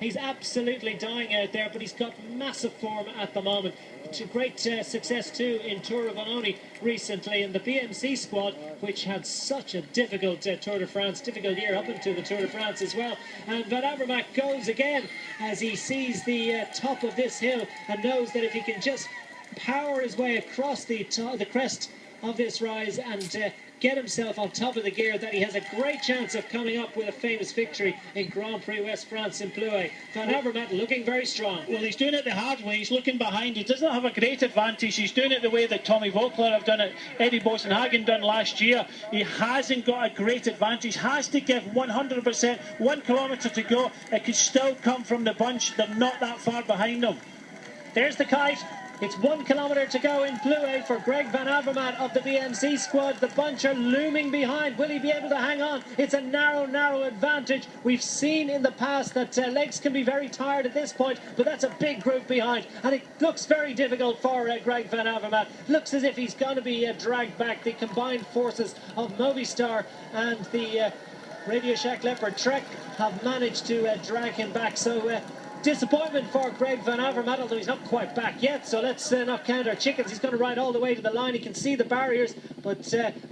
He's absolutely dying out there, but he's got massive form at the moment. Great success too in Tour of Vanoni recently, and the BMC squad, which had such a difficult Tour de France, difficult year up into the Tour de France as well. And Van Avermaet goes again as he sees the top of this hill and knows that if he can just power his way across the crest of this rise and get himself on top of the gear, that he has a great chance of coming up with a famous victory in Grand Prix West France in Plouay. Van Avermaet looking very strong. Well, he's doing it the hard way. He's looking behind. He doesn't have a great advantage. He's doing it the way that Tommy Vogler have done it, Eddie Bosenhagen done last year. He hasn't got a great advantage. Has to give 100%. 1 kilometre to go. It could still come from the bunch. They're not that far behind him. There's the kite. It's 1 kilometre to go in Plouay for Greg Van Avermaet of the BMC squad. The bunch are looming behind. Will he be able to hang on? It's a narrow advantage. We've seen in the past that legs can be very tired at this point, but that's a big group behind, and it looks very difficult for Greg Van Avermaet. Looks as if he's going to be dragged back. The combined forces of Movistar and the Radio Shack Leopard Trek have managed to drag him back. So disappointment for Greg Van Avermaet, although he's not quite back yet, so let's not count our chickens. He's going to ride all the way to the line. He can see the barriers, but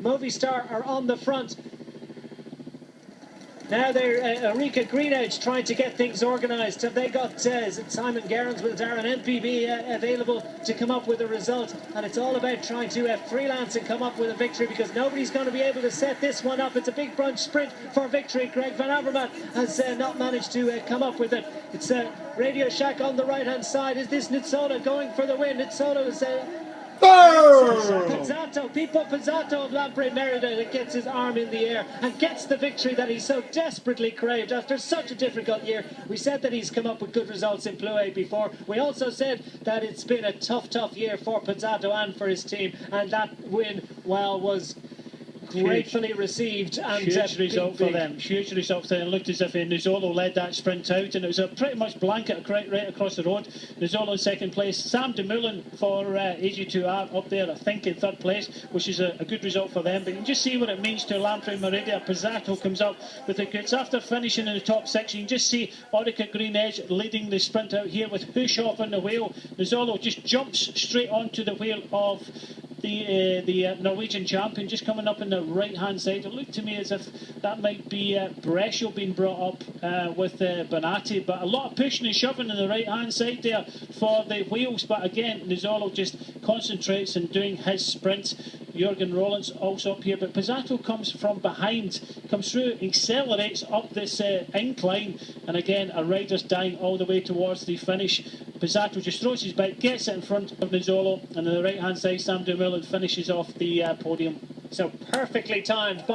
Movistar are on the front. Now they're Erika Greenedge trying to get things organised. Have they got is it Simon Gerrans with Darren MPB available to come up with a result? And it's all about trying to freelance and come up with a victory, because nobody's going to be able to set this one up. It's a big bunch sprint for victory. Greg Van Avermaet has not managed to come up with it. It's Radio Shack on the right-hand side. Is this Nizzola going for the win? Nizzola is Pippo Pizzato of Lampre Merida that gets his arm in the air and gets the victory that he so desperately craved after such a difficult year. We said that he's come up with good results in Plouay before. We also said that it's been a tough year for Pizzato and for his team, and that win, well, was gratefully received. And huge result for them. Huge result for them. It looked as if Nizzolo led that sprint out, and it was a pretty much blanket right across the road. Nizzolo in second place. Sam Dumoulin for AG2R up there, I think, in third place, which is a good result for them. But you can just see what it means to Lampre Merida. Pizzato comes up with the goods after finishing in the top 6. You can just see Orica Greenedge leading the sprint out here with Hushoff on the wheel. Nizzolo just jumps straight onto the wheel of the Norwegian champion, just coming up on the right hand side. It looked to me as if that might be Brescia being brought up with Bonatti, but a lot of pushing and shoving on the right hand side there for the wheels. But again, Nizzolo just concentrates on doing his sprint. Jurgen Rollins also up here, but Pizzato comes from behind, comes through, accelerates up this incline, and again a rider's dying all the way towards the finish. Pizzato just throws his bike, gets it in front of Nizzolo, and on the right hand side Sam Dumoulin finishes off the podium. So perfectly timed by